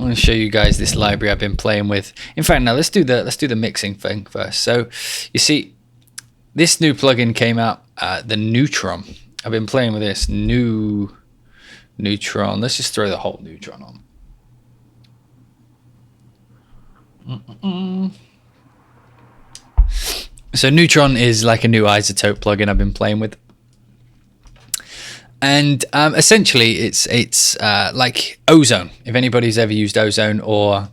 I'm going to show you guys this library I've been playing with. In fact, now let's do the mixing thing first. So you see, this new plugin came out, the Neutron. I've been playing with this new Neutron. Let's just throw the whole Neutron on. So Neutron is like a new Izotope plugin I've been playing with. And essentially, it's like Ozone. If anybody's ever used Ozone, or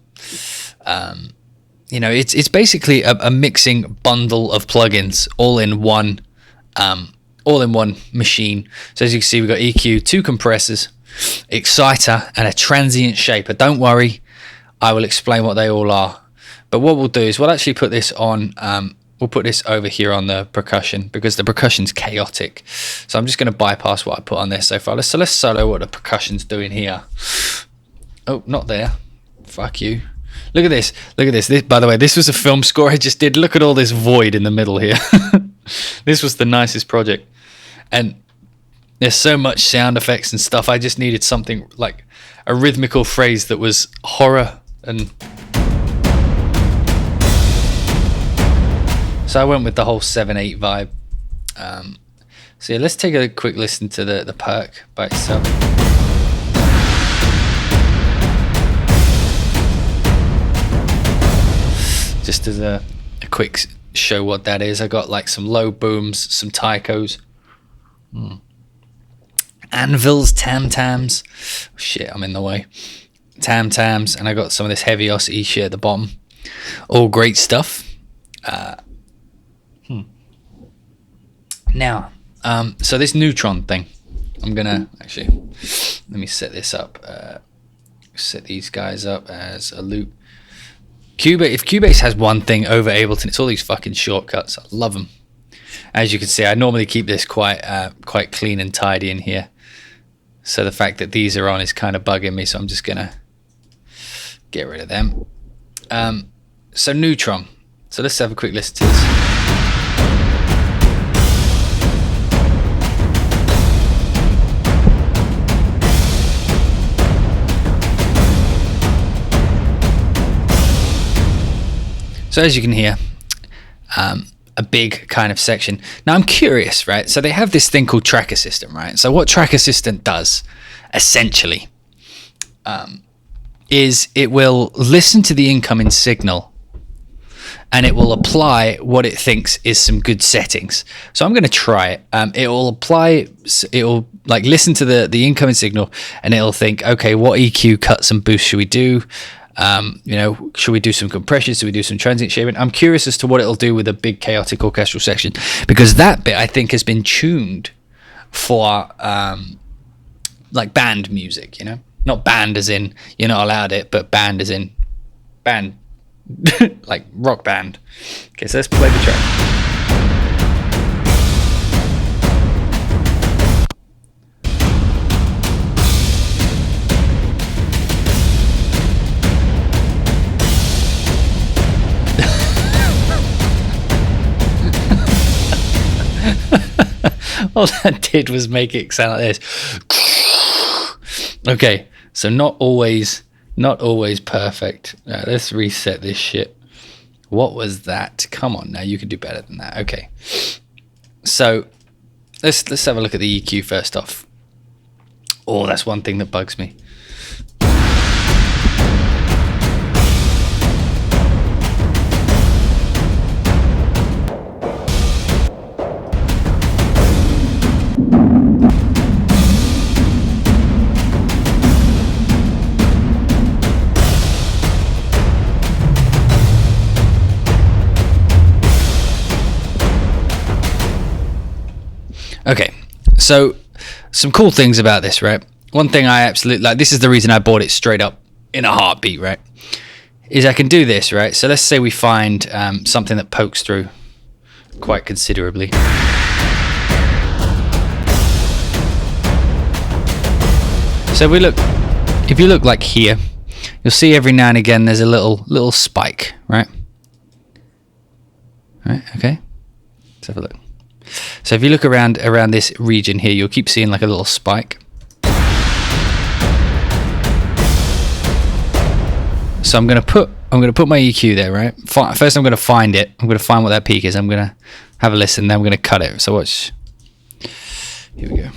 it's basically a mixing bundle of plugins all in one machine. So as you can see, we've got EQ, 2 compressors, exciter, and a transient shaper. Don't worry, I will explain what they all are. But what we'll do is we'll actually put this on. We'll put this over here on the percussion because the percussion's chaotic. So I'm just going to bypass what I put on there so far. So let's solo what the percussion's doing here. Oh, not there. Fuck you. Look at this. Look at this. By the way, this was a film score I just did. Look at all this void in the middle here. This was the nicest project. And there's so much sound effects and stuff. I just needed something like a rhythmical phrase that was horror and... So I went with the whole 7/8 vibe. So yeah, let's take a quick listen to the perk by itself. Just as a quick show what that is, I got like some low booms, some taikos, anvils, tam-tams. Oh, shit, I'm in the way. Tam-tams, and I got some of this heaviosity shit at the bottom. All great stuff. Now, so this Neutron thing, I'm gonna actually, let me set this up, set these guys up as a loop. If Cubase has one thing over Ableton, it's all these fucking shortcuts. I love them. As you can see, I normally keep this quite clean and tidy in here. So the fact that these are on is kind of bugging me, so I'm just gonna get rid of them. So Neutron. So let's have a quick listen to this. So as you can hear, a big kind of section. Now I'm curious, right? So they have this thing called Track Assistant, right? So what Track Assistant does, essentially, is it will listen to the incoming signal and it will apply what it thinks is some good settings. So I'm going to try it. It will like listen to the incoming signal and it'll think, okay, what EQ cuts and boosts should we do? Should we do some compression? Should we do some transient shaping? I'm curious as to what it'll do with a big chaotic orchestral section, because that bit I think has been tuned for like band music, not band as in you're not allowed it, but band as in band, like rock band. Okay, so let's play the track. All that did was make it sound like this. Okay, so not always perfect. Let's reset this shit. What was that? Come on, now you can do better than that. Okay, so let's have a look at the EQ first off. Oh, that's one thing that bugs me. Okay, so some cool things about this, right? One thing I absolutely like, this is the reason I bought it straight up in a heartbeat, right? Is I can do this, right? So let's say we find something that pokes through quite considerably. So if you look like here, you'll see every now and again there's a little spike, right? Right, okay. Let's have a look. So if you look around this region here, you'll keep seeing like a little spike. So I'm gonna put my EQ there, right? First I'm gonna find it. I'm gonna find what that peak is. I'm gonna have a listen, then I'm gonna cut it. So watch. Here we go.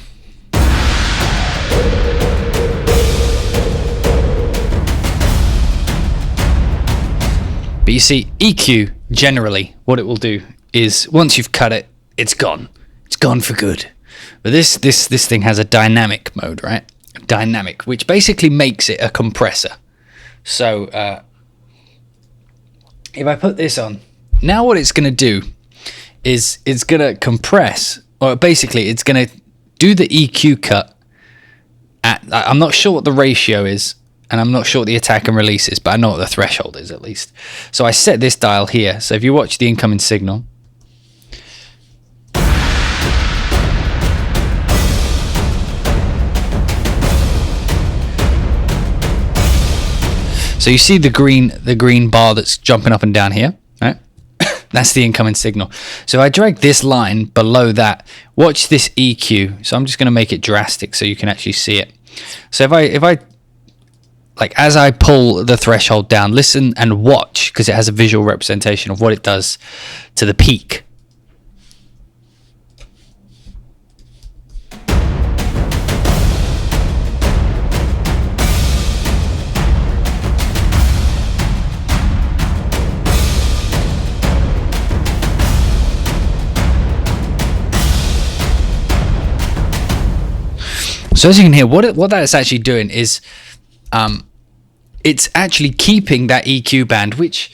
But you see, EQ generally, what it will do is once you've cut it, it's gone. It's gone for good. But this thing has a dynamic mode, right? Dynamic, which basically makes it a compressor. So if I put this on, now what it's going to do is it's going to compress, or basically it's going to do the EQ cut at, I'm not sure what the ratio is, and I'm not sure what the attack and release is, but I know what the threshold is at least. So I set this dial here. So if you watch the incoming signal, so you see the green bar that's jumping up and down here, right? That's the incoming signal. So if I drag this line below that, watch this EQ. So I'm just going to make it drastic so you can actually see it. So if I like, as I pull the threshold down, listen and watch, because it has a visual representation of what it does to the peak. So as you can hear, what that is actually doing is it's actually keeping that EQ band, which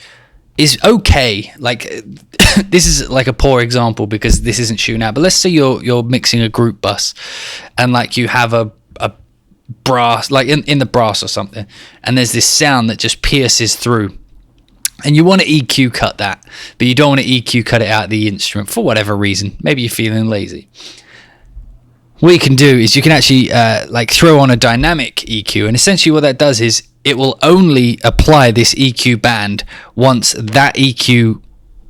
is okay. Like this is like a poor example because this isn't shooting out. But let's say you're mixing a group bus, and like you have a brass, like in the brass or something, and there's this sound that just pierces through, and you want to EQ cut that, but you don't want to EQ cut it out of the instrument for whatever reason. Maybe you're feeling lazy. What you can do is you can actually like throw on a dynamic EQ, and essentially what that does is it will only apply this EQ band once that EQ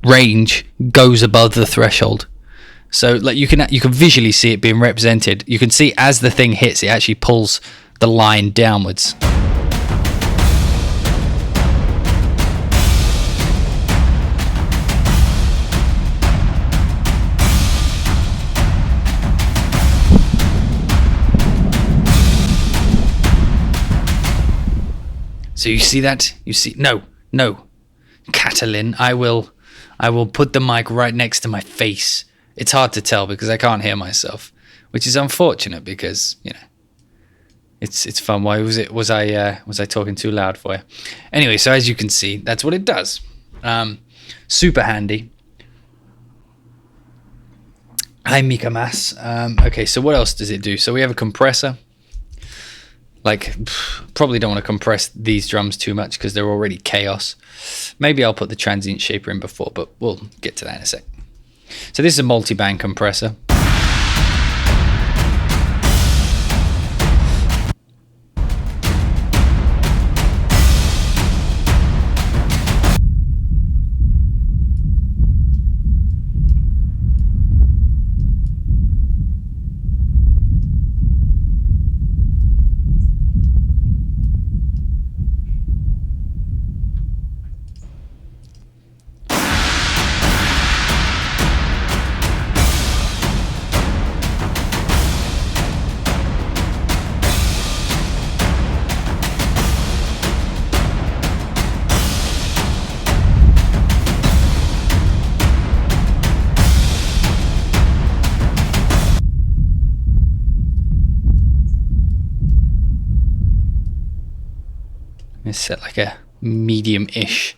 range goes above the threshold. So like you can visually see it being represented. You can see as the thing hits, it actually pulls the line downwards. So you see that? You see? No, Catalin, I will put the mic right next to my face. It's hard to tell because I can't hear myself, which is unfortunate because, you know, it's fun. Why was I talking too loud for you? Anyway, so as you can see, that's what it does. Super handy. Hi, Mika Mas. Okay, so what else does it do? So we have a compressor. Like, probably don't want to compress these drums too much because they're already chaos. Maybe I'll put the transient shaper in before, but we'll get to that in a sec. So this is a multi-band compressor. It's set like a medium-ish,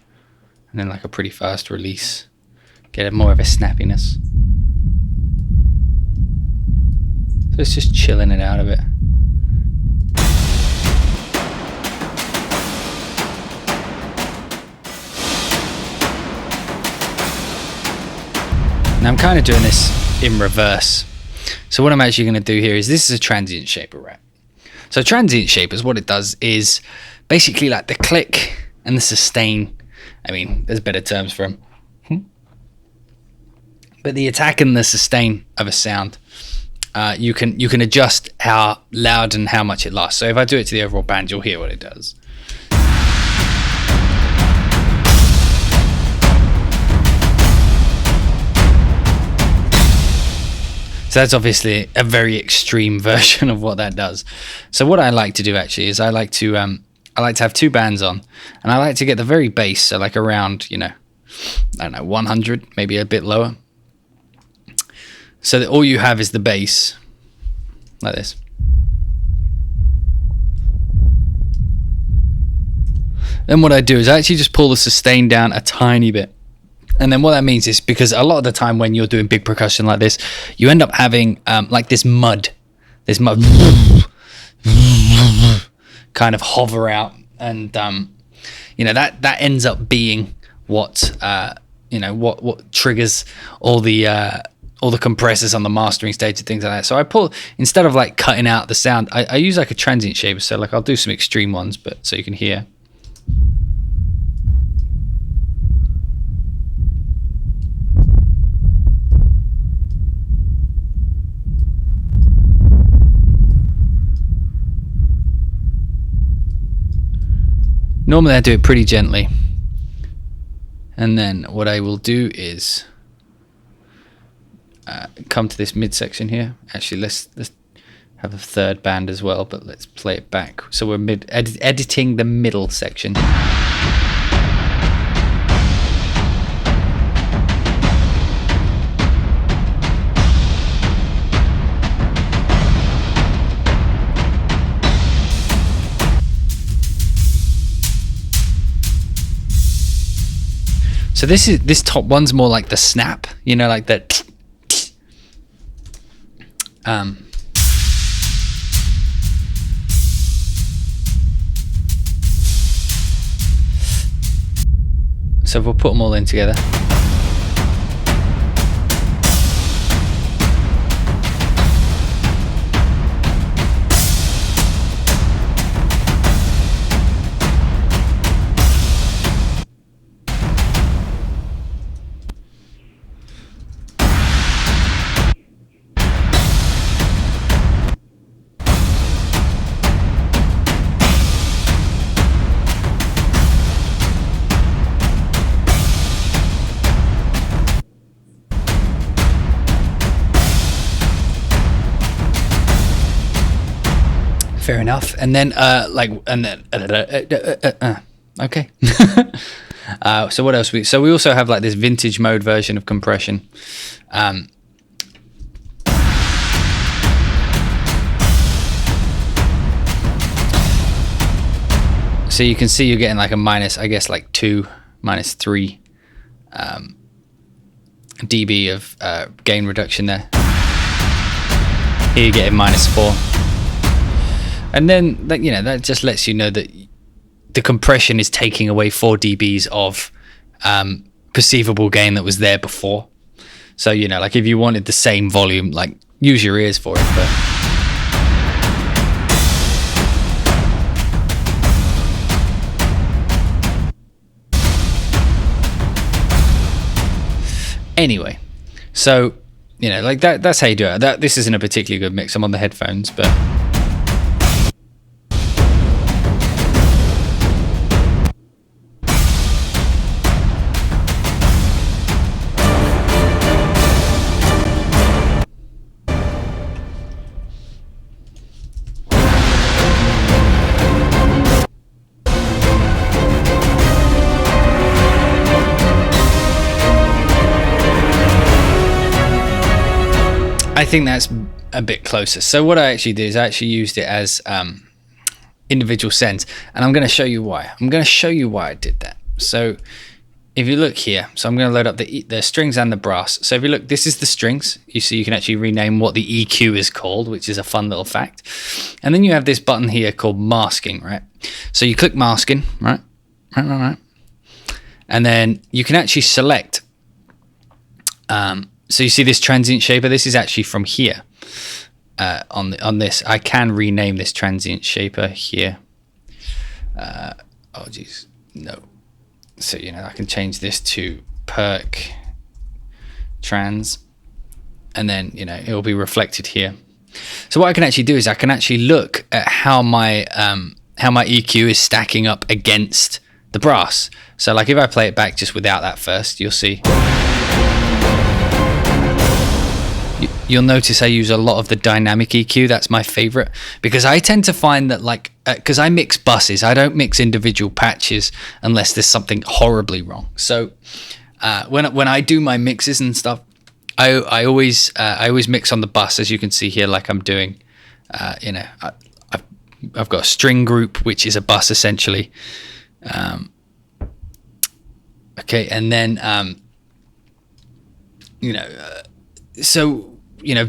and then like a pretty fast release. Get more of a snappiness. So it's just chilling it out a bit. Now I'm kind of doing this in reverse. So what I'm actually going to do here is, this is a transient shaper, right? So transient shapers, what it does is basically like the click and the sustain. I mean, there's better terms for them. But the attack and the sustain of a sound, you can adjust how loud and how much it lasts. So if I do it to the overall band, you'll hear what it does. So that's obviously a very extreme version of what that does. So what I like to do actually is I like to have two bands on, and I like to get the very bass, so like around, I don't know, 100, maybe a bit lower, so that all you have is the bass, like this. Then what I do is I actually just pull the sustain down a tiny bit. And then what that means is, because a lot of the time when you're doing big percussion like this, you end up having like this mud kind of hover out, and that ends up being what what triggers all the compressors on the mastering stage and things like that. So I pull, instead of like cutting out the sound, I use like a transient shaper. So like I'll do some extreme ones, but so you can hear. Normally I do it pretty gently, and then what I will do is come to this midsection here. Actually, let's have a third band as well, but let's play it back. So we're editing the middle section. So this top one's more like the snap, like that. So we'll put them all in together. Fair enough. And then okay. So what else we also have like this vintage mode version of compression. So you can see you're getting like a minus, I guess like 2, -3 dB of gain reduction there. Here you're getting -4. And then that just lets you know that the compression is taking away 4 dBs of perceivable gain that was there before. So like if you wanted the same volume, like use your ears for it. But anyway, so like that's how you do it. This isn't a particularly good mix. I'm on the headphones, but I think that's a bit closer. So what I actually did is I actually used it as individual sends, and I'm going to show you why. I did that. So if you look here, so I'm going to load up the strings and the brass. So if you look, this is the strings. You see you can actually rename what the EQ is called, which is a fun little fact. And then you have this button here called masking, right? So you click masking, right? And then you can actually select so you see this transient shaper. This is actually from here on this. I can rename this transient shaper here. Oh geez, no. So I can change this to perk trans, and then it will be reflected here. So what I can actually do is I can actually look at how my EQ is stacking up against the brass. So like if I play it back just without that first, you'll see. you'll notice I use a lot of the dynamic EQ. That's my favorite, because I tend to find that, like, because I mix buses, I don't mix individual patches unless there's something horribly wrong. So when I do my mixes and stuff, I always mix on the bus, as you can see here, like I'm doing. I've got a string group, which is a bus essentially. Okay, and then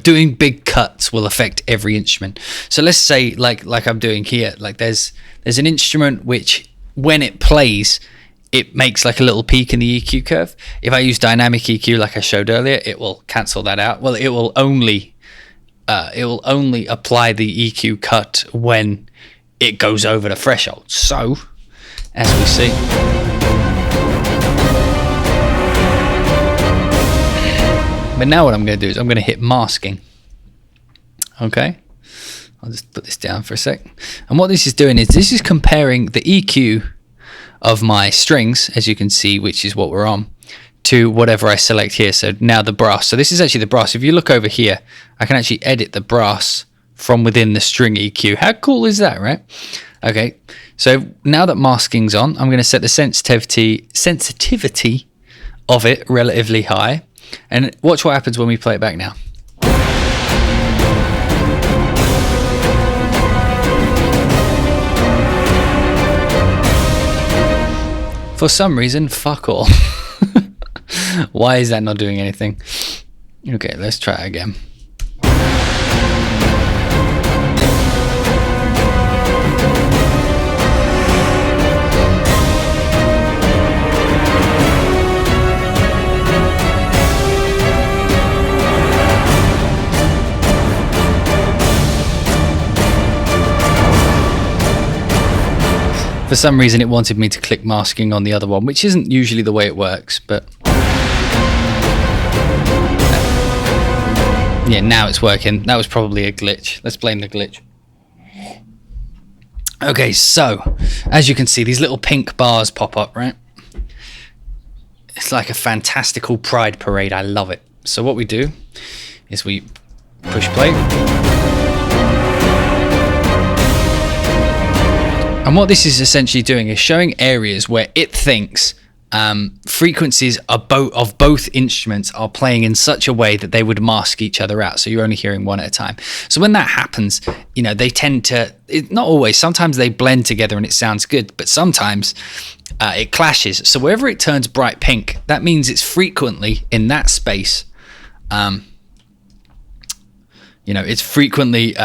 doing big cuts will affect every instrument. So let's say like I'm doing here, like there's an instrument which, when it plays, it makes like a little peak in the EQ curve. If I use dynamic EQ like I showed earlier, it will cancel that out. Well, it will only apply the EQ cut when it goes over the threshold. So, as we see, but now what I'm going to do is I'm going to hit masking. Okay, I'll just put this down for a sec. And what this is doing is this is comparing the EQ of my strings, as you can see, which is what we're on, to whatever I select here. So now the brass. So this is actually the brass. If you look over here, I can actually edit the brass from within the string EQ. How cool is that, right? Okay, so now that masking's on, I'm going to set the sensitivity of it relatively high. And watch what happens when we play it back now. For some reason, fuck all. Why is that not doing anything? Okay, let's try it again. For some reason it wanted me to click masking on the other one, which isn't usually the way it works, but yeah, now it's working. That was probably a glitch. Let's blame the glitch. Okay, so as you can see, these little pink bars pop up, right? It's like a fantastical pride parade. I love it. So what we do is we push play. And what this is essentially doing is showing areas where it thinks frequencies of both instruments are playing in such a way that they would mask each other out. So you're only hearing one at a time. So when that happens, they tend to, not always, sometimes they blend together and it sounds good, but sometimes it clashes. So wherever it turns bright pink, that means it's frequently in that space. It's frequently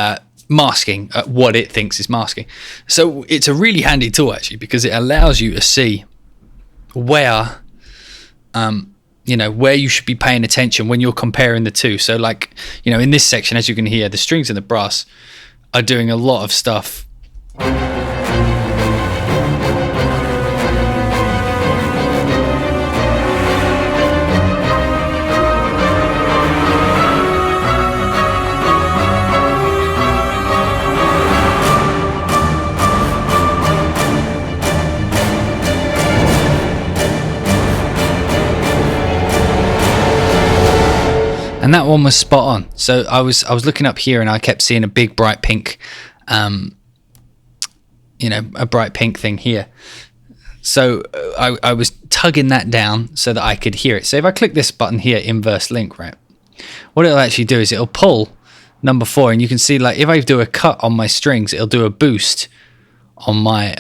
masking what it thinks is masking. So it's a really handy tool actually, because it allows you to see where where you should be paying attention when you're comparing the two. So like in this section, as you can hear, the strings and the brass are doing a lot of stuff. And that one was spot on. So I was looking up here and I kept seeing a big bright pink, a bright pink thing here. So I was tugging that down so that I could hear it. So if I click this button here, inverse link, right, what it'll actually do is it'll pull number 4, and you can see, like, if I do a cut on my strings, it'll do a boost on my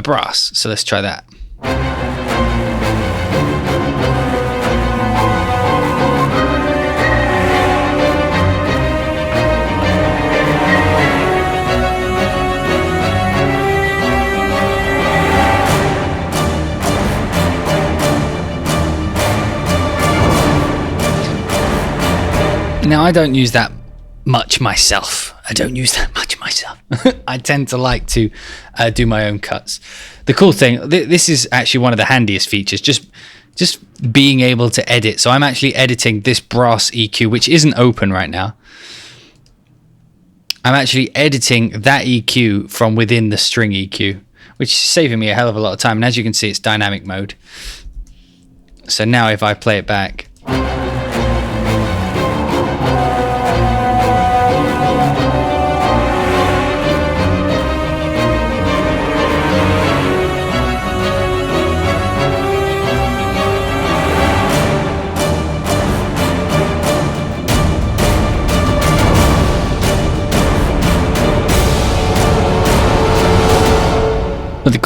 brass. So let's try that. Now, I don't use that much myself. I tend to like to do my own cuts. The cool thing, this is actually one of the handiest features, just being able to edit. So I'm actually editing this brass EQ, which isn't open right now. I'm actually editing that EQ from within the string EQ, which is saving me a hell of a lot of time. And as you can see, it's dynamic mode. So now if I play it back,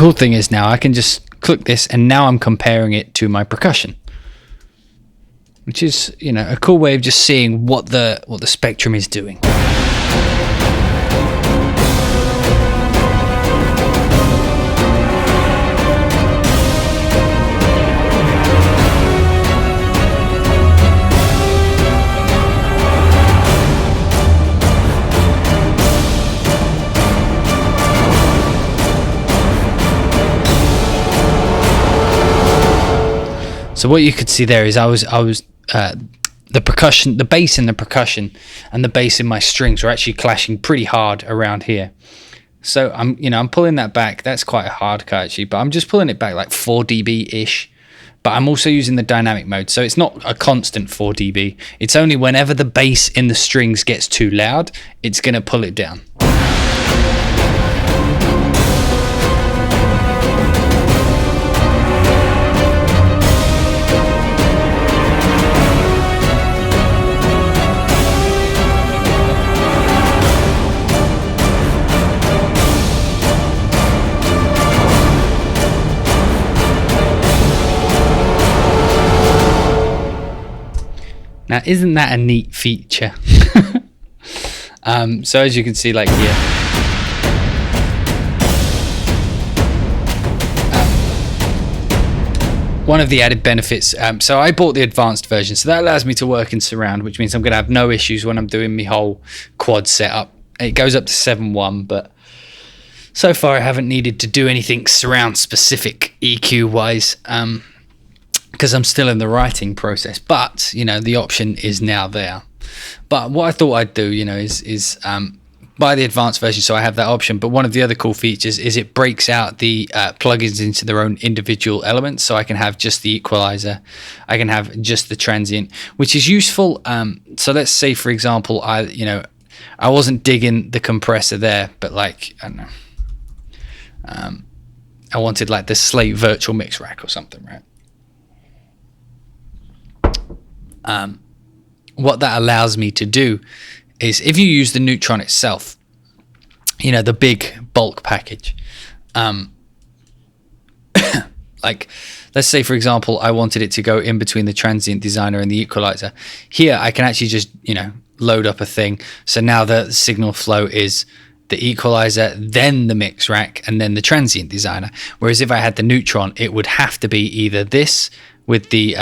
cool thing is now I can just click this, and now I'm comparing it to my percussion, which is, you know, a cool way of just seeing what the spectrum is doing. So what you could see there is I was the percussion, the bass in the percussion and the bass in my strings were actually clashing pretty hard around here. So I'm pulling that back. That's quite a hard cut actually, but I'm just pulling it back like 4 dB ish. But I'm also using the dynamic mode, so it's not a constant 4 dB. It's only whenever the bass in the strings gets too loud, it's gonna pull it down. Now, isn't that a neat feature? So as you can see, like here, one of the added benefits, so I bought the advanced version, so that allows me to work in surround, which means I'm going to have no issues when I'm doing my whole quad setup. It goes up to 7.1, but so far I haven't needed to do anything surround specific EQ wise. Because I'm still in the writing process, but you know, the option is now there. But what I thought I'd do, you know, is buy the advanced version, so I have that option. But one of the other cool features is it breaks out the plugins into their own individual elements, so I can have just the equalizer, I can have just the transient, which is useful. So let's say, for example, I wasn't digging the compressor there, but like, I don't know, I wanted like the Slate virtual mix rack or something, right? What that allows me to do is, if you use the Neutron itself, you know, the big bulk package, like let's say, for example, I wanted it to go in between the transient designer and the equalizer. Here I can actually just, you know, load up a thing. So now the signal flow is the equalizer, then the mix rack, and then the transient designer. Whereas if I had the Neutron, it would have to be either this with the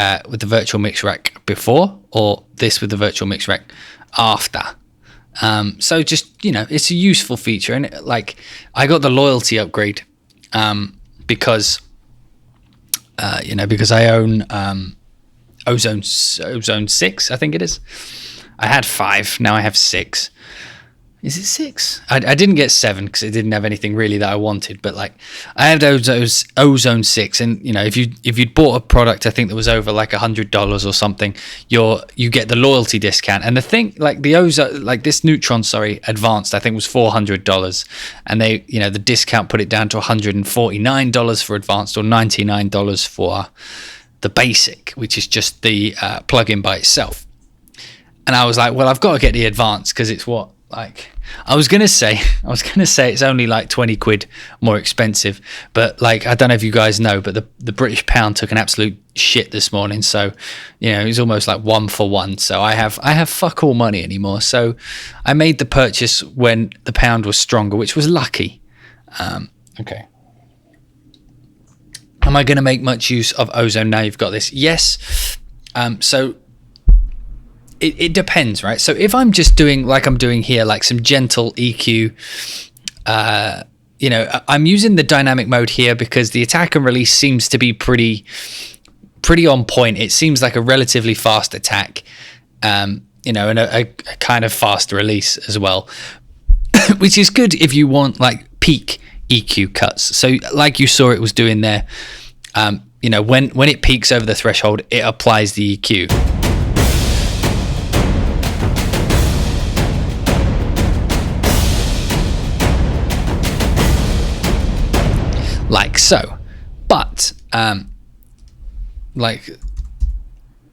virtual mix rack before, or this with the virtual mix rack after. So just, you know, it's a useful feature. And like, I got the loyalty upgrade because I own Ozone 6, I think it is. I had 5, now I have 6. Is it 6? I didn't get 7 because it didn't have anything really that I wanted. But like, I had Ozone 6, and you know, if you'd bought a product, I think that was over like $100 or something, you get the loyalty discount. And the thing, like the Ozone, like this Neutron, advanced, I think was $400, and they, you know, the discount put it down to $149 for advanced, or $99 for the basic, which is just the plugin by itself. And I was like, well, I've got to get the advanced because it's what. Like, I was gonna say it's only like 20 quid more expensive, but like, I don't know if you guys know, but the British pound took an absolute shit this morning, so you know, it was almost like 1 for 1. So I have fuck all money anymore, so I made the purchase when the pound was stronger, which was lucky. Okay, am I gonna make much use of Ozone now you've got this? Yes. So it depends, right? So if I'm just doing like I'm doing here, like some gentle EQ, you know, I'm using the dynamic mode here because the attack and release seems to be pretty on point. It seems like a relatively fast attack, you know, and a kind of fast release as well, which is good if you want like peak EQ cuts. So like you saw it was doing there, you know, when it peaks over the threshold, it applies the EQ. Like so. But like,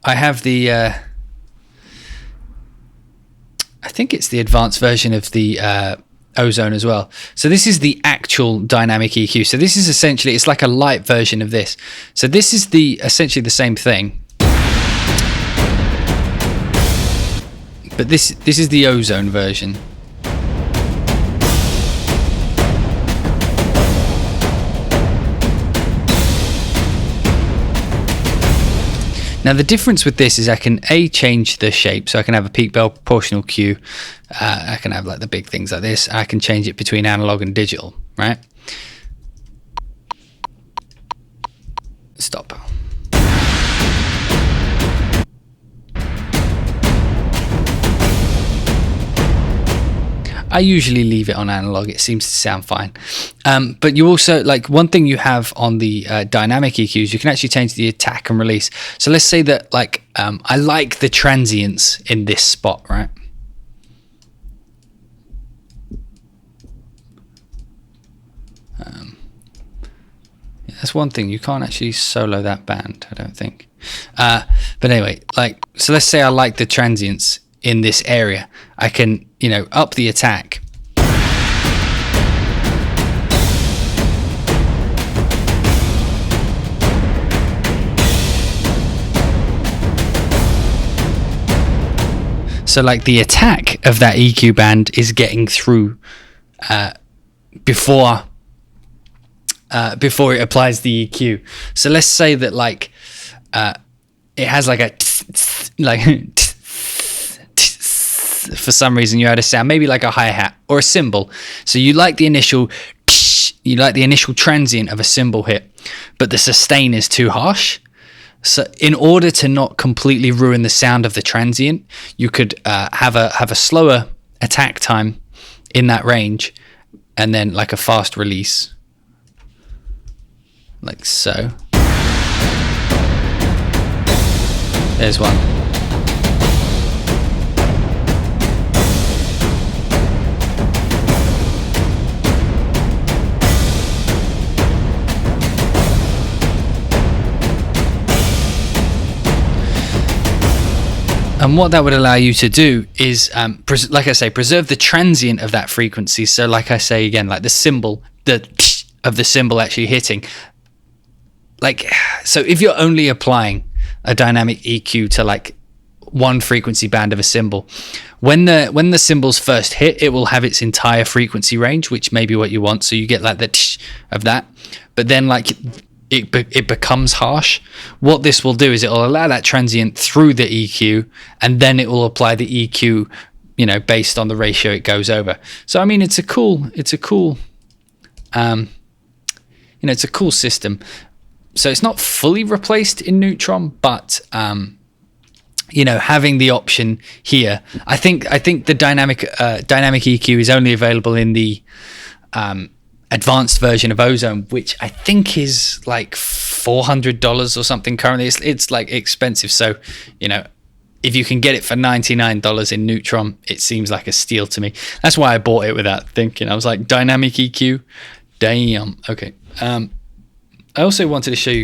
I have the I think it's the advanced version of the Ozone as well. So this is the actual dynamic EQ. So this is essentially, it's like a light version of this. So this is essentially the same thing, but this is the Ozone version. Now the difference with this is I can change the shape, so I can have a peak bell proportional Q. I can have like the big things like this. I can change it between analog and digital, right? Stop. I usually leave it on analog. It seems to sound fine. But you also, like, one thing you have on the dynamic EQs, you can actually change the attack and release. So let's say that, like, I like the transients in this spot, right? Yeah, that's one thing. You can't actually solo that band, I don't think. But anyway, like, so let's say I like the transients in this area. I can, you know, up the attack. So like the attack of that EQ band is getting through before it applies the EQ. So let's say that like it has like a like for some reason you had a sound, maybe like a hi-hat or a cymbal. So you like the initial transient of a cymbal hit, but the sustain is too harsh. So in order to not completely ruin the sound of the transient, you could have a slower attack time in that range, and then like a fast release, like so. There's one. And what that would allow you to do is, like I say, preserve the transient of that frequency. So like I say again, like the cymbal, of the cymbal actually hitting. Like, so if you're only applying a dynamic EQ to like one frequency band of a cymbal, when the cymbals first hit, it will have its entire frequency range, which may be what you want. So you get like the of that, but then like it becomes harsh. What this will do is it will allow that transient through the EQ, and then it will apply the EQ, you know, based on the ratio it goes over. So I mean, it's a cool system. So it's not fully replaced in Neutron, but you know, having the option here, I think the dynamic EQ is only available in the advanced version of Ozone, which I think is like $400 or something currently. It's like expensive. So, you know, if you can get it for $99 in Neutron, it seems like a steal to me. That's why I bought it without thinking. I was like, dynamic EQ, damn. Okay. I also wanted to show you